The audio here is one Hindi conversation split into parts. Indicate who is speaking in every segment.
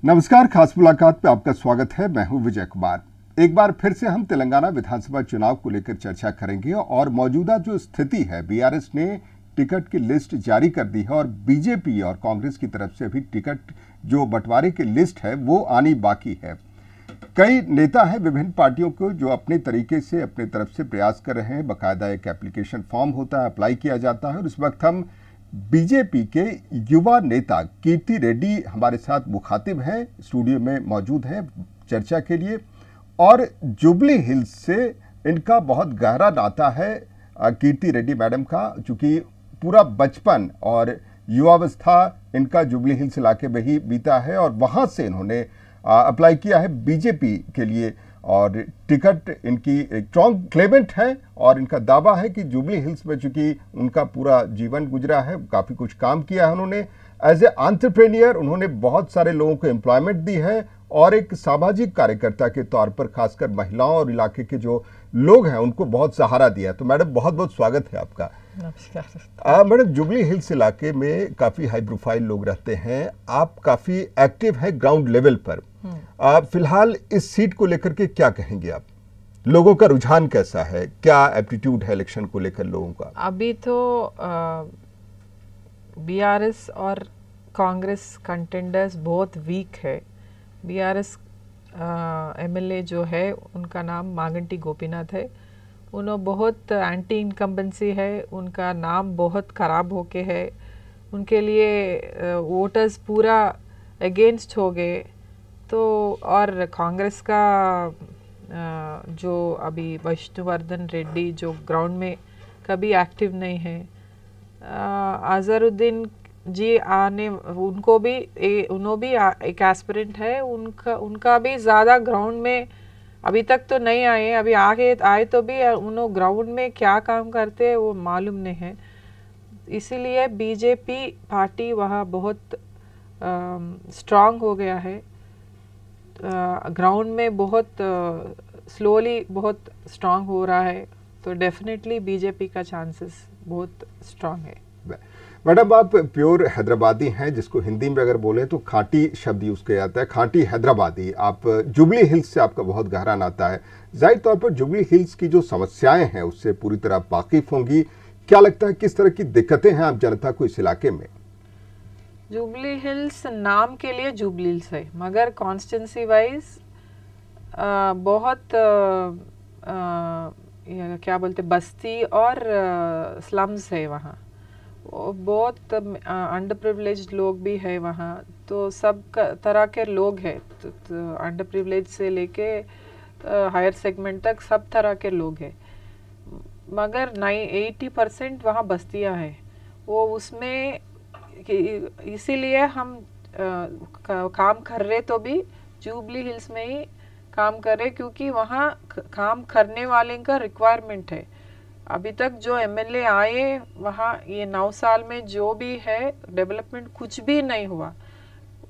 Speaker 1: नमस्कार, खास मुलाकात पे आपका स्वागत है। मैं हूं विजय कुमार। एक बार फिर से हम तेलंगाना विधानसभा चुनाव को लेकर चर्चा करेंगे और मौजूदा जो स्थिति है, बीआरएस ने टिकट की लिस्ट जारी कर दी है और बीजेपी और कांग्रेस की तरफ से अभी टिकट जो बंटवारे की लिस्ट है वो आनी बाकी है। कई नेता हैं विभिन्न पार्टियों को जो अपने तरीके से अपने तरफ से प्रयास कर रहे हैं। बाकायदा एक एप्लीकेशन फॉर्म होता है, अप्लाई किया जाता है और इस वक्त हम बीजेपी के युवा नेता कीर्ति रेड्डी हमारे साथ मुखातिब हैं, स्टूडियो में मौजूद हैं चर्चा के लिए। और जुबली हिल्स से इनका बहुत गहरा नाता है कीर्ति रेड्डी मैडम का, चूंकि पूरा बचपन और युवावस्था इनका जुबली हिल्स इलाके में ही बीता है और वहां से इन्होंने अप्लाई किया है बीजेपी के लिए और टिकट इनकी एक स्ट्रॉन्ग क्लेमेंट है और इनका दावा है कि जुबली हिल्स में चूंकि उनका पूरा जीवन गुजरा है, काफ़ी कुछ काम किया है उन्होंने एज ए एंटरप्रेन्योर, उन्होंने बहुत सारे लोगों को एम्प्लॉयमेंट दी है और एक सामाजिक कार्यकर्ता के तौर पर खासकर महिलाओं और इलाके के जो लोग हैं उनको बहुत सहारा दिया। तो मैडम बहुत बहुत स्वागत है आपका।
Speaker 2: नमस्कार।
Speaker 1: मैडम, जुबली हिल्स इलाके में काफ़ी हाई प्रोफाइल लोग रहते हैं, आप काफ़ी एक्टिव हैं ग्राउंड लेवल पर। फिलहाल इस सीट को लेकर के क्या कहेंगे आप? लोगों का रुझान कैसा है, क्या एप्टीट्यूड है इलेक्शन को लेकर लोगों का?
Speaker 2: अभी तो बीआरएस और कांग्रेस कंटेंडर्स बहुत वीक है। बीआरएस एमएलए जो है उनका नाम मागंटी गोपीनाथ है, उन्होंने बहुत एंटी इनकम्बेंसी है, उनका नाम बहुत ख़राब होके है, उनके लिए वोटर्स पूरा अगेंस्ट हो गए। तो और कांग्रेस का जो अभी विष्णुवर्धन रेड्डी जो ग्राउंड में कभी एक्टिव नहीं है, अजहरुद्दीन जी आने उनको भी उन्होंने भी एक एस्पिरेंट है, उनका भी ज़्यादा ग्राउंड में अभी तक तो नहीं आए, अभी आगे आए तो भी उन्होंने ग्राउंड में क्या काम करते हैं वो मालूम नहीं है। इसीलिए बीजेपी पार्टी वहाँ बहुत स्ट्रांग हो गया है, ग्राउंड में बहुत स्लोली बहुत स्ट्रांग हो रहा है। तो डेफिनेटली बीजेपी का चांसेस बहुत स्ट्रांग है।
Speaker 1: मैडम, आप प्योर हैदराबादी हैं, जिसको हिंदी में अगर बोले तो खाटी शब्द यूज किया जाता है, खाटी हैदराबादी। आप जुबली हिल्स से आपका बहुत गहरा नाता है, जाहिर तौर पर जुबली हिल्स की जो समस्याएं हैं उससे पूरी तरह वाकिफ होंगी। क्या लगता है किस तरह की दिक्कतें हैं आप जनता को इस इलाके में?
Speaker 2: जुबली हिल्स नाम के लिए जुबली हिल्स है, मगर कॉन्स्टिट्यूंसी वाइज बहुत क्या बोलते बस्ती और स्लम्स है वहाँ, बहुत अंडर प्रिविलेज्ड लोग भी है वहाँ। तो सब तरह के लोग हैं, तो अंडर प्रिविलेज से लेके हायर सेगमेंट तक सब तरह के लोग हैं, मगर 80% वहाँ बस्तियाँ हैं वो उसमें। इसीलिए हम काम कर रहे तो भी जुबली हिल्स में ही काम कर रहे, क्योंकि वहाँ काम करने वाले का रिक्वायरमेंट है। अभी तक जो एमएलए आए वहाँ ये 9 साल में जो भी है डेवलपमेंट कुछ भी नहीं हुआ।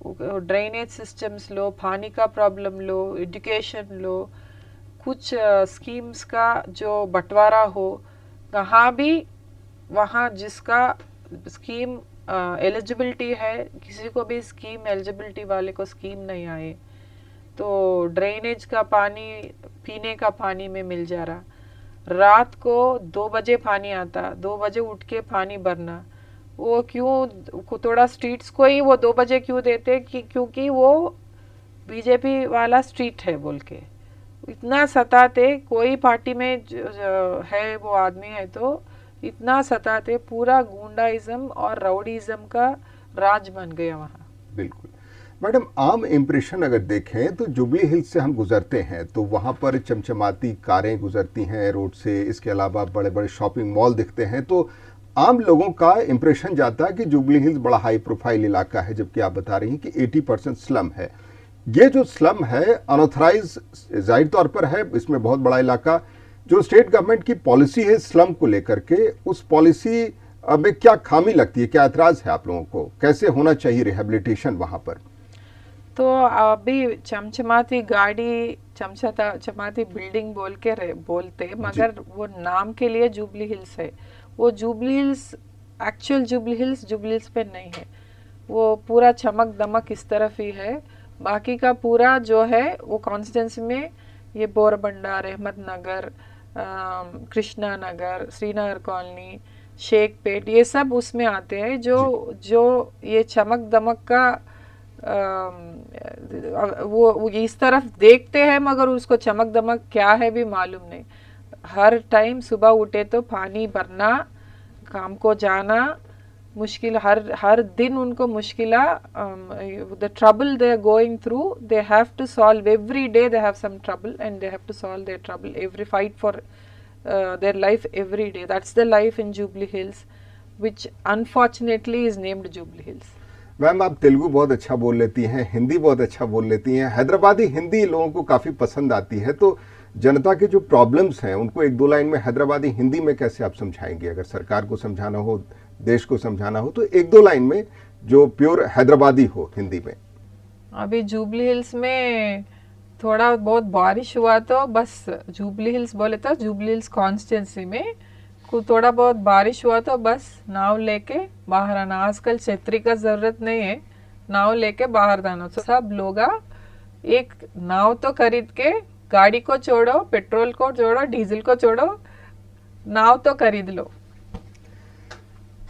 Speaker 2: ड्रेनेज सिस्टम्स लो, पानी का प्रॉब्लम लो, एजुकेशन लो, कुछ स्कीम्स का जो बंटवारा हो, कहाँ भी वहाँ जिसका स्कीम एलिजिबिलिटी है, किसी को भी स्कीम एलिजिबिलिटी वाले को स्कीम नहीं आए। तो ड्रेनेज का पानी पीने का पानी में मिल जा रहा, रात को 2 बजे पानी आता, 2 बजे उठ के पानी भरना, वो क्यों थोड़ा स्ट्रीट्स को ही वो 2 बजे क्यों देते कि क्योंकि वो बीजेपी वाला स्ट्रीट है बोल के इतना सताते। कोई पार्टी में है वो आदमी है तो इतना सताते, पूरा गुंडाइज्म और राउडीज्म का राज बन गया वहाँ।
Speaker 1: बिल्कुल मैडम, आम इम्प्रेशन अगर देखें तो जुबली हिल्स से हम गुजरते हैं तो वहाँ पर चमचमाती कारें गुजरती हैं रोड से, इसके अलावा बड़े बड़े शॉपिंग मॉल दिखते हैं, तो आम लोगों का इम्प्रेशन जाता है कि जुबली हिल्स बड़ा हाई प्रोफाइल इलाका है, जबकि आप बता रही हैं कि 80% स्लम है। ये जो स्लम है अनऑथराइज जाहिर तौर पर है, इसमें बहुत बड़ा इलाका। जो स्टेट गवर्नमेंट की पॉलिसी है स्लम को लेकर के, उस पॉलिसी में क्या खामी लगती है, क्या एतराज है आप लोगों को, कैसे होना चाहिए रिहेबिलिटेशन वहाँ पर?
Speaker 2: तो अभी चमचमाती गाड़ी, चमचमाती बिल्डिंग बोलते, मगर वो नाम के लिए जुबली हिल्स है। वो jubilee hills actual jubilee hills पे नहीं है, वो पूरा चमक दमक इस तरफ ही है, बाकी का पूरा जो है वो कॉन्स्टिट्यूंसी में ये बोरबंडा, रहमत नगर, कृष्णा नगर, श्रीनगर कॉलोनी, शेखपेट, ये सब उसमें आते हैं। जो जो ये चमक दमक का वो इस तरफ देखते हैं मगर उसको चमक दमक क्या है भी मालूम नहीं। हर टाइम सुबह उठे तो पानी भरना, काम को जाना मुश्किल, हर दिन उनको मुश्किल। The trouble they are going through, they have to solve every day, they have some trouble and they have to solve their trouble, every fight for their life every day. That's the life in Jubilee Hills, which unfortunately is named Jubilee Hills.
Speaker 1: Ma'am, आप तेलुगु बहुत अच्छा बोल लेती हैं, हिंदी बहुत अच्छा बोल लेती हैं, हैदराबादी हिंदी लोगों को काफ़ी पसंद आती है, तो जनता के जो प्रॉब्लम्स हैं उनको एक दो लाइन में हैदराबादी हिंदी में कैसे आप समझाएंगे? अगर सरकार को समझाना हो, देश को समझाना हो, तो एक दो लाइन में जो प्योर हैदराबादी हो हिंदी में।
Speaker 2: अभी जुबली हिल्स में थोड़ा बहुत बारिश हुआ तो बस, जुबली हिल्स बोले तो जुबली हिल्स कॉन्स्टिट्यूंसी में थोड़ा बहुत बारिश हुआ तो बस नाव लेके बाहर आना। आजकल छतरी का जरूरत नहीं है, नाव लेके बाहर जाना। तो सब लोग एक नाव तो खरीद के, गाड़ी को छोड़ो, पेट्रोल को छोड़ो, डीजल को छोड़ो, नाव तो खरीद लो।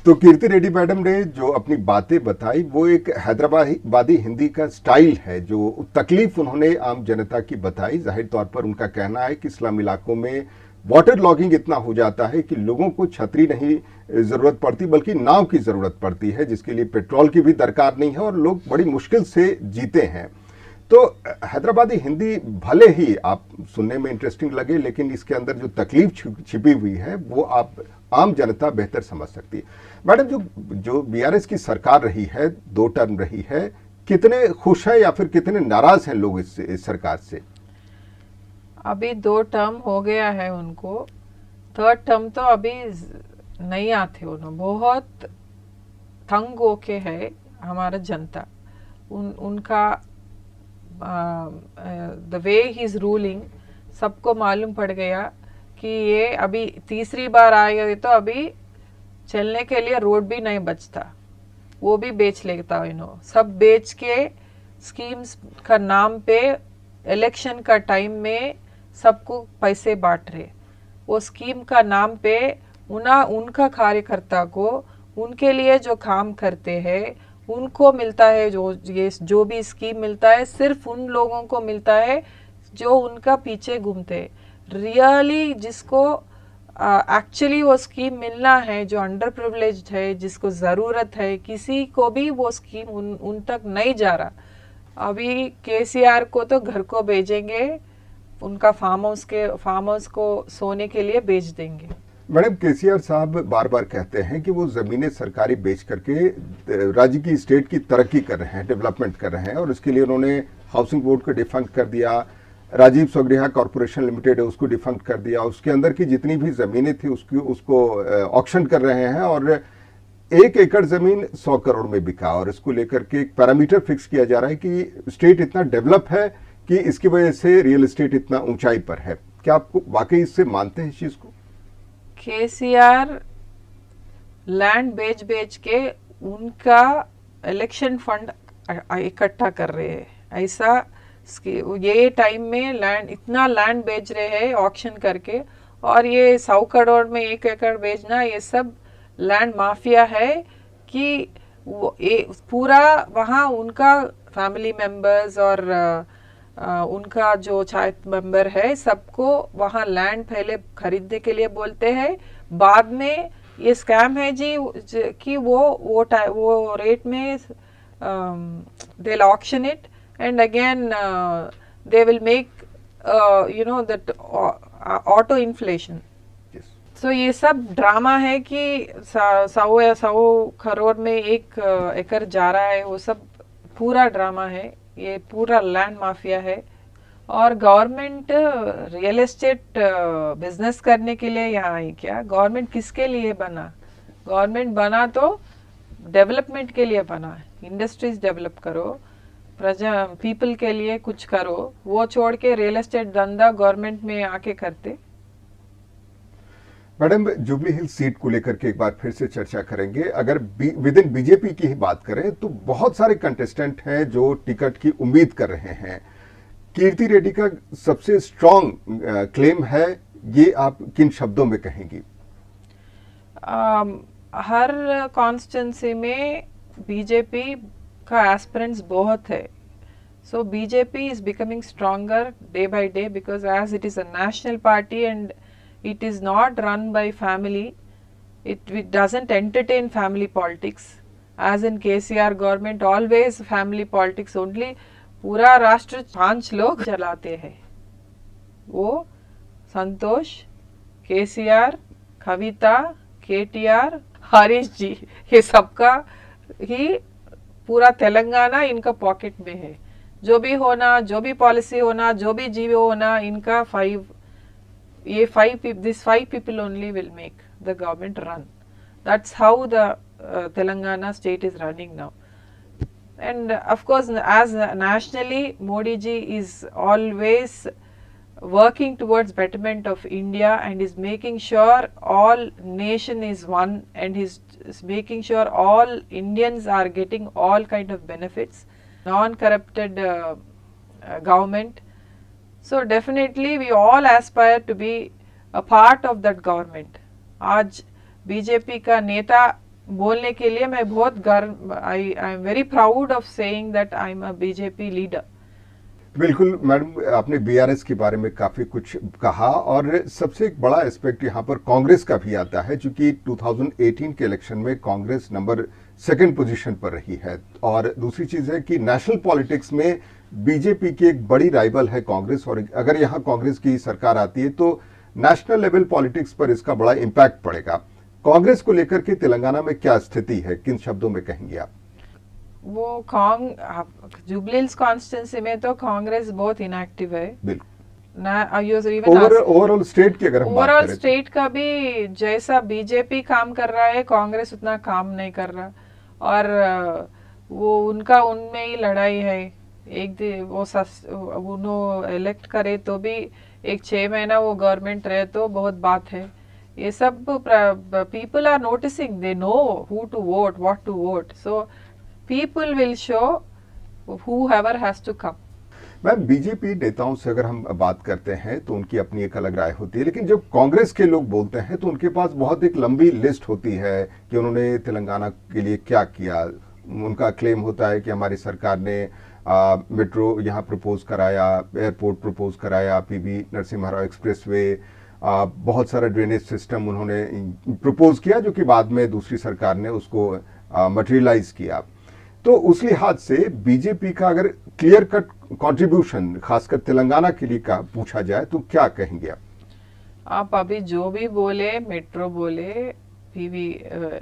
Speaker 1: तो कीर्ति रेड्डी मैडम ने जो अपनी बातें बताई वो एक हैदराबादी हिंदी का स्टाइल है, जो तकलीफ उन्होंने आम जनता की बताई। जाहिर तौर पर उनका कहना है कि इस्लाम इलाकों में वाटर लॉगिंग इतना हो जाता है कि लोगों को छतरी नहीं जरूरत पड़ती बल्कि नाव की जरूरत पड़ती है, जिसके लिए पेट्रोल की भी दरकार नहीं है और लोग बड़ी मुश्किल से जीते हैं। तो हैदराबादी हिंदी भले ही आप सुनने में इंटरेस्टिंग लगे, लेकिन इसके अंदर जो तकलीफ छिपी हुई है वो आप आम जनता बेहतर समझ सकती है। मैडम, जो बीआरएस की सरकार रही है, 2 टर्म रही है, कितने खुश है या फिर कितने नाराज हैं लोग इस सरकार से?
Speaker 2: अभी 2 टर्म हो गया है उनको, 3rd टर्म तो अभी नहीं आते। उन्होंने बहुत तंग होके है हमारा जनता। उनका the way he is ruling सबको मालूम पड़ गया कि ये अभी तीसरी बार आए तो अभी चलने के लिए रोड भी नहीं बचता, वो भी बेच लेता। सब बेच के स्कीम्स का नाम पे इलेक्शन का टाइम में सबको पैसे बांट रहे। वो स्कीम का नाम पे उनका कार्यकर्ता को, उनके लिए जो काम करते हैं उनको मिलता है, जो भी स्कीम मिलता है सिर्फ उन लोगों को मिलता है जो उनका पीछे घूमते। रियली जिसको एक्चुअली वो स्कीम मिलना है, जो अंडर प्रिविलेज्ड है, जिसको ज़रूरत है, किसी को भी वो स्कीम उन तक नहीं जा रहा। अभी केसीआर को तो घर को भेजेंगे, उनका फार्म हाउस को सोने के लिए बेच देंगे।
Speaker 1: मैडम, केसीआर साहब बार बार कहते हैं कि वो जमीनें सरकारी बेच करके राज्य की स्टेट की तरक्की कर रहे हैं, डेवलपमेंट कर रहे हैं, और इसके लिए उन्होंने हाउसिंग बोर्ड को डिफंक्ट कर दिया, राजीव स्वगृहा कॉर्पोरेशन लिमिटेड है उसको डिफंक्ट कर दिया, उसके अंदर की जितनी भी जमीनें थी उसको ऑक्शन कर रहे हैं, और 1 एकड़ जमीन 100 करोड़ में बिका, और इसको लेकर के एक पैरामीटर फिक्स किया जा रहा है कि स्टेट इतना डेवलप है कि इसकी वजह से रियल एस्टेट इतना ऊंचाई पर है। क्या आपको वाकई इससे मानते हैं इस चीज को?
Speaker 2: केसीआर लैंड बेच के उनका इलेक्शन फंड इकट्ठा कर रहे हैं। ऐसा ये टाइम में इतना लैंड बेच रहे हैं ऑक्शन करके, और ये 100 करोड़ में 1 एकड़ बेचना, ये सब लैंड माफिया है कि वो पूरा वहाँ उनका फैमिली मेंबर्स और उनका जो चाइल्ड मेंबर है सबको वहाँ लैंड पहले खरीदने के लिए बोलते हैं, बाद में ये स्कैम है जी कि वो रेट में they will auction it and again they will make that auto inflation. तो ये सब ड्रामा है कि 100 करोड़ में 1 एकड़ जा रहा है, वो सब पूरा ड्रामा है, ये पूरा लैंड माफिया है। और गवर्नमेंट रियल एस्टेट बिजनेस करने के लिए यहाँ आई क्या? गवर्नमेंट किसके लिए बना? गवर्नमेंट बना तो डेवलपमेंट के लिए बना, इंडस्ट्रीज डेवलप करो, पीपल के लिए कुछ करो। वो छोड़ के रियल एस्टेट धंधा गवर्नमेंट में आके करते।
Speaker 1: मैडम, जुबली हिल्स सीट को लेकर के एक बार फिर से चर्चा करेंगे। अगर विद इन बीजेपी की ही बात करें तो बहुत सारे कंटेस्टेंट हैं जो टिकट की उम्मीद कर रहे हैं। कीर्ति रेड्डी का सबसे स्ट्रॉन्ग क्लेम है, ये आप किन शब्दों में कहेंगी?
Speaker 2: हर कॉन्स्टिट्यूंसी में बीजेपी का एस्पिरेंट्स बहुत है, so BJP is becoming stronger day by day because as it is a national party and it is not run by family, it doesn't entertain family politics as in KCR government always family politics only। पूरा राष्ट्र 5 लोग चलाते हैं, वो संतोष, KCR, कविता, KTR, हरीश जी, ये सबका ही पूरा तेलंगाना इनका पॉकेट में है। जो भी होना, जो भी पॉलिसी होना, जो भी जीवो होना, इनका this 5 people only will make the government run। That's how the Telangana state is running now। And of course, as nationally, Modi ji is always working towards betterment of India and is making sure all nation is one, and is making sure all Indians are getting all kind of benefits, non-corrupted government। So definitely we all aspire to be a part of that government। आज बीजेपी का नेता बोलने के लिए मैं बहुत गर्व, I am very proud of saying that I am a BJP leader.
Speaker 1: बिल्कुल मैडम, आपने बीआरएस के बारे में काफी कुछ कहा और सबसे एक बड़ा एस्पेक्ट यहाँ पर कांग्रेस का भी आता है, क्योंकि 2018 के इलेक्शन में कांग्रेस नंबर 2 पोजीशन पर रही है। और दूसरी चीज है कि नेशनल पॉलिटिक्स में बीजेपी की एक बड़ी राइवल है कांग्रेस, और अगर यहाँ कांग्रेस की सरकार आती है तो नेशनल लेवल पॉलिटिक्स पर इसका बड़ा इम्पैक्ट पड़ेगा। कांग्रेस को लेकर के तेलंगाना में क्या स्थिति है, किन शब्दों में कहेंगे आप?
Speaker 2: वो जुबली हिल्स कॉन्स्टिट्यूंसी में तो कांग्रेस बहुत इनएक्टिव है।
Speaker 1: ओवरऑल स्टेट की अगर हम बात करें,
Speaker 2: ओवरऑल स्टेट का भी जैसा बीजेपी काम कर रहा है, कांग्रेस उतना काम नहीं कर रहा, और वो उनमें ही लड़ाई है। एक वो उन्होंने इलेक्ट करे तो भी एक 6 महीना वो गवर्नमेंट रहे तो बहुत बात है। ये सब people are noticing, they know who to vote, what to vote, so people will show whoever has to come।
Speaker 1: Ma'am, BJP नेताओं से अगर हम बात करते हैं तो उनकी अपनी एक अलग राय होती है, लेकिन जब कांग्रेस के लोग बोलते हैं तो उनके पास बहुत एक लंबी लिस्ट होती है कि उन्होंने तेलंगाना के लिए क्या किया। उनका क्लेम होता है कि हमारी सरकार ने मेट्रो यहाँ प्रपोज कराया, एयरपोर्ट प्रपोज कराया, पीवी नरसिम्हा राव एक्सप्रेसवे, बहुत सारा ड्रेनेज सिस्टम उन्होंने प्रपोज किया, जो कि बाद में दूसरी सरकार ने उसको मटेरियलाइज किया। तो उस लिहाज से बीजेपी का अगर क्लियर कट कंट्रीब्यूशन खासकर तेलंगाना के लिए का पूछा जाए तो क्या कहेंगे आप?
Speaker 2: आप अभी जो भी बोले, मेट्रो बोले, पीवी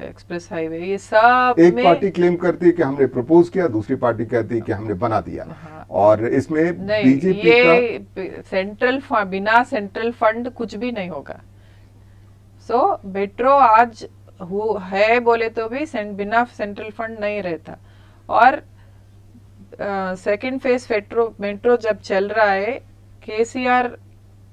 Speaker 2: एक्सप्रेस हाईवे, ये सब
Speaker 1: एक पार्टी क्लेम करती है कि हमने प्रपोज किया, दूसरी पार्टी कहती है कि हमने बना दिया। हाँ। और इसमें बीजेपी का
Speaker 2: सेंट्रल बिना सेंट्रल फंड कुछ भी नहीं होगा। सो मेट्रो आज है बोले तो भी बिना सेंट्रल फंड नहीं रहता। और सेकंड फेज मेट्रो जब चल रहा है, केसीआर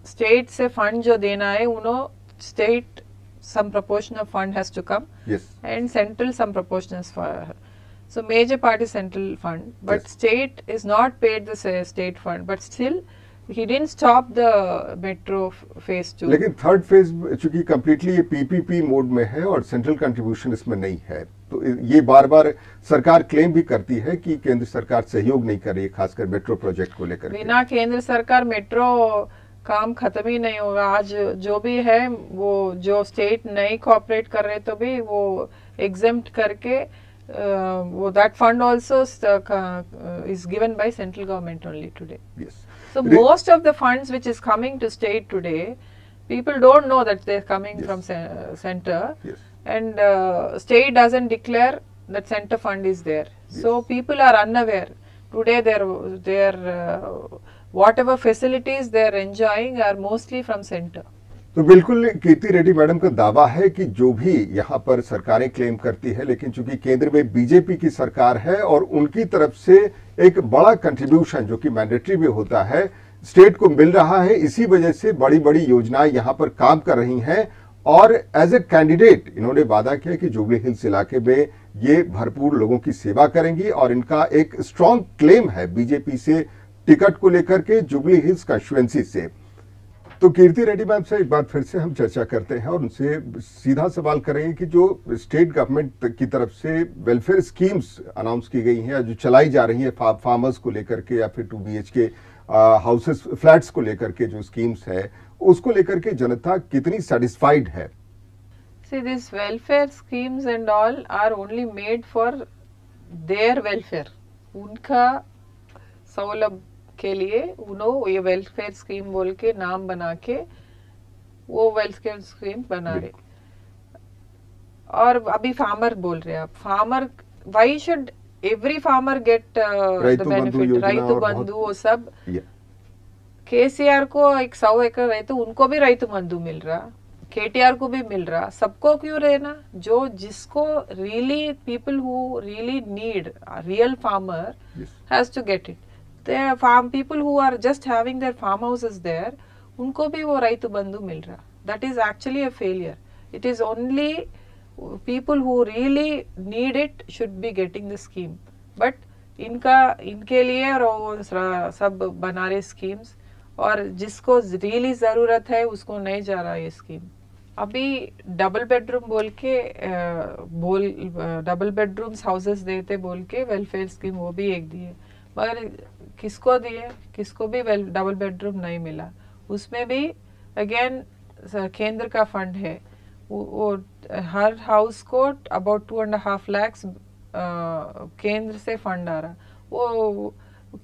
Speaker 2: स्टेट से फंड जो देना है, उन्होंने state some proportion of fund has to come,
Speaker 1: yes,
Speaker 2: and central some proportion is for, so major part is central fund, but yes, state is not paid the state fund, but still he didn't stop the metro phase 2।
Speaker 1: लेकिन थर्ड फेज चूंकि कम्प्लीटली ये पीपीपी मोड में है और सेंट्रल कंट्रीब्यूशन इसमें नहीं है, तो ये बार बार सरकार क्लेम भी करती है कि केंद्र सरकार सहयोग नहीं कर रही है, खासकर मेट्रो प्रोजेक्ट को लेकर।
Speaker 2: बिना केंद्र सरकार मेट्रो काम खत्म ही नहीं होगा। आज जो भी है वो जो स्टेट नहीं कोऑपरेट कर रहे तो भी वो एग्जेम्प्ट करके वो that fund also is given by central government only today. So most of the funds which is coming to state today, people don't know that they're coming from center, and state doesn't declare that center fund is there, so people are unaware today। Their whatever facilities they are enjoying are mostly from center।
Speaker 1: तो बिल्कुल कीर्ति रेड्डी मैडम का दावा है कि जो भी यहाँ पर सरकारें क्लेम करती है, लेकिन चूंकि केंद्र में बीजेपी की सरकार है और उनकी तरफ से एक बड़ा कंट्रीब्यूशन जो कि मैंडेटरी भी होता है स्टेट को मिल रहा है, इसी वजह से बड़ी बड़ी योजनाएं यहाँ पर काम कर रही हैं और एज ए कैंडिडेट इन्होंने वादा किया कि जुबली हिल्स इलाके में ये भरपूर लोगों की सेवा करेंगी और इनका एक स्ट्रांग क्लेम है बीजेपी से टिकट को लेकर के जुबली हिल्स कंस्टिट्यूएंसी से। तो कीर्ति रेड्डी मैम से एक बार फिर से हम चर्चा करते हैं और उनसे सीधा सवाल करेंगे कि जो स्टेट गवर्नमेंट की तरफ से वेलफेयर स्कीम्स अनाउंस की गई हैं जो चलाई जा रही हैं फार्मर्स को लेकर के या फिर 2 BHK हाउसेस फ्लैट्स को लेकर के जो स्कीम्स है उसको लेकर के जनता कितनी सेटिस्फाइड है?
Speaker 2: See, these welfare schemes and all are only made for their welfare. उनका सौलभ के लिए उन्होंने ये वेलफेयर स्कीम बोल के नाम बना के वो वेलफेयर स्कीम बना रहे। और अभी फार्मर बोल रहे हैं आप, farmer why should every farmer get the benefit, Rythu Bandhu वो सब। केसीआर को 100 एकड़ रहे तो उनको भी रैतु बंधु मिल रहा, केटीआर को भी मिल रहा, सबको क्यों रहना? जो जिसको really people who really need real farmer has to get it. The farm people who are just having their farmhouses there, उनको भी वो रैतु बंधु मिल रहा। That is actually a failure. It is only people who really need it should be getting the scheme. But इनके लिए और सब बना रहे स्कीम्स और जिसको रियली जरूरत है उसको नहीं जा रहा ये स्कीम। अभी डबल बेडरूम बोल के डबल बेडरूम्स हाउसेस देते बोल के वेलफेयर स्कीम वो भी एक दिए, मगर किसको दिए? किसको भी डबल बेडरूम नहीं मिला। उसमें भी अगेन केंद्र का फंड है, वो हर हाउस को अबाउट 2.5 लाख केंद्र से फंड आ रहा। वो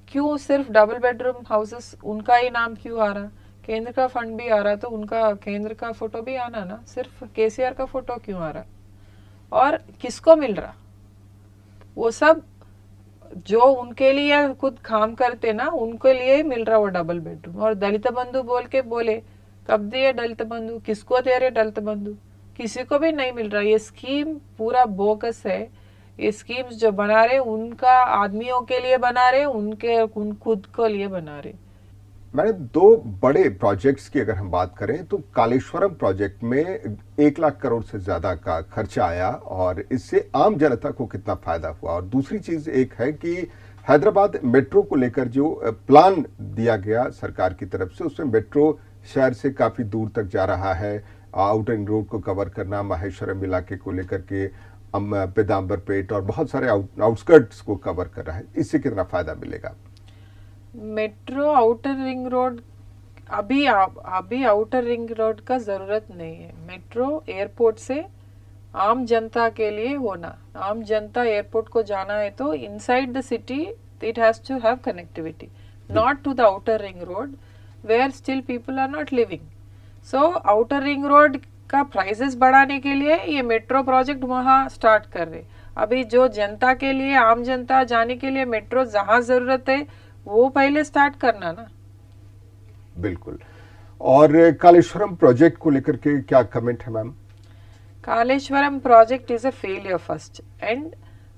Speaker 2: क्यों सिर्फ डबल बेडरूम हाउसेस उनका ही नाम क्यों आ रहा? केंद्र का फंड भी आ रहा तो उनका केंद्र का फोटो भी आना ना, सिर्फ केसीआर का फोटो क्यों आ रहा? और किसको मिल रहा? वो सब जो उनके लिए खुद काम करते ना उनके लिए ही मिल रहा वो डबल बेडरूम। और दलित बंधु बोल के बोले, कब दिए दलित बंधु? किसको दे रहे दलित बंधु? किसी को भी नहीं मिल रहा। ये स्कीम पूरा बोगस है। ये स्कीम्स जो बना रहे उनका आदमियों के लिए बना रहे, उन खुद को लिए बना रहे।
Speaker 1: मैडम, 2 बड़े प्रोजेक्ट्स की अगर हम बात करें तो कालेश्वरम प्रोजेक्ट में 1 लाख करोड़ से ज्यादा का खर्चा आया और इससे आम जनता को कितना फायदा हुआ? और दूसरी चीज एक है कि हैदराबाद मेट्रो को लेकर जो प्लान दिया गया सरकार की तरफ से उसमें मेट्रो शहर से काफी दूर तक जा रहा है, आउटर रिंग रोड को कवर करना, माहेश्वरम इलाके को लेकर के पीताम्बरपेट और बहुत सारे आउटस्कर्ट्स को कवर कर रहा है। इससे कितना फायदा मिलेगा?
Speaker 2: मेट्रो आउटर रिंग रोड अभी आउटर रिंग रोड का जरूरत नहीं है। मेट्रो एयरपोर्ट से आम जनता के लिए होना, आम जनता एयरपोर्ट को जाना है तो inside the city it has to have connectivity, not to the outer ring road where still people are not living. So outer ring road का प्राइसेस बढ़ाने के लिए ये मेट्रो प्रोजेक्ट वहाँ स्टार्ट कर रहे। अभी जो जनता के लिए, आम जनता जाने के लिए मेट्रो जहाँ जरूरत है वो पहले स्टार्ट करना ना।
Speaker 1: बिल्कुल। और कालेश्वरम प्रोजेक्ट को लेकर के क्या कमेंट है ma'am?
Speaker 2: Kaleshwaram project is a failure first and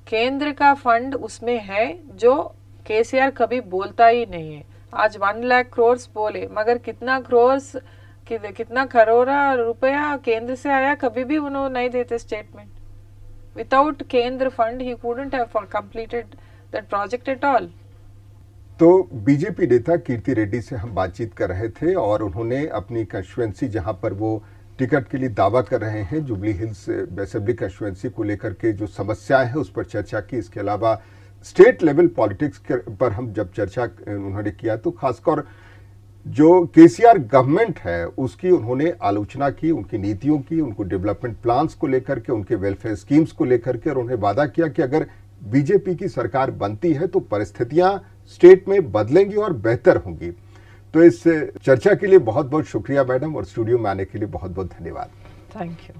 Speaker 2: केंद्र का फंड उसमें है जो केसीआर कभी बोलता ही नहीं है। आज 1 लाख करोड़ बोले मगर कितना करोड़ रुपया केंद्र से आया कभी भी उन्होंने नहीं देते स्टेटमेंट। विदाउट केंद्र fund he couldn't have completed that project at all.
Speaker 1: तो बीजेपी नेता कीर्ति रेड्डी से हम बातचीत कर रहे थे और उन्होंने अपनी कंस्टिट्यूएंसी जहां पर वो टिकट के लिए दावा कर रहे हैं, जुबली हिल्स असेंबली कंस्टिट्यूएंसी को लेकर के जो समस्याएं हैं उस पर चर्चा की। इसके अलावा स्टेट लेवल पॉलिटिक्स पर हम जब चर्चा उन्होंने किया तो खासकर जो केसीआर गवर्नमेंट है उसकी उन्होंने आलोचना की, उनकी नीतियों की, उनको डेवलपमेंट प्लान्स को लेकर के, उनके वेलफेयर स्कीम्स को लेकर के, और उन्हें वादा किया कि अगर बीजेपी की सरकार बनती है तो परिस्थितियां स्टेट में बदलेंगी और बेहतर होंगी। तो इस चर्चा के लिए बहुत बहुत शुक्रिया मैडम और स्टूडियो में आने के लिए बहुत बहुत धन्यवाद।
Speaker 2: Thank you.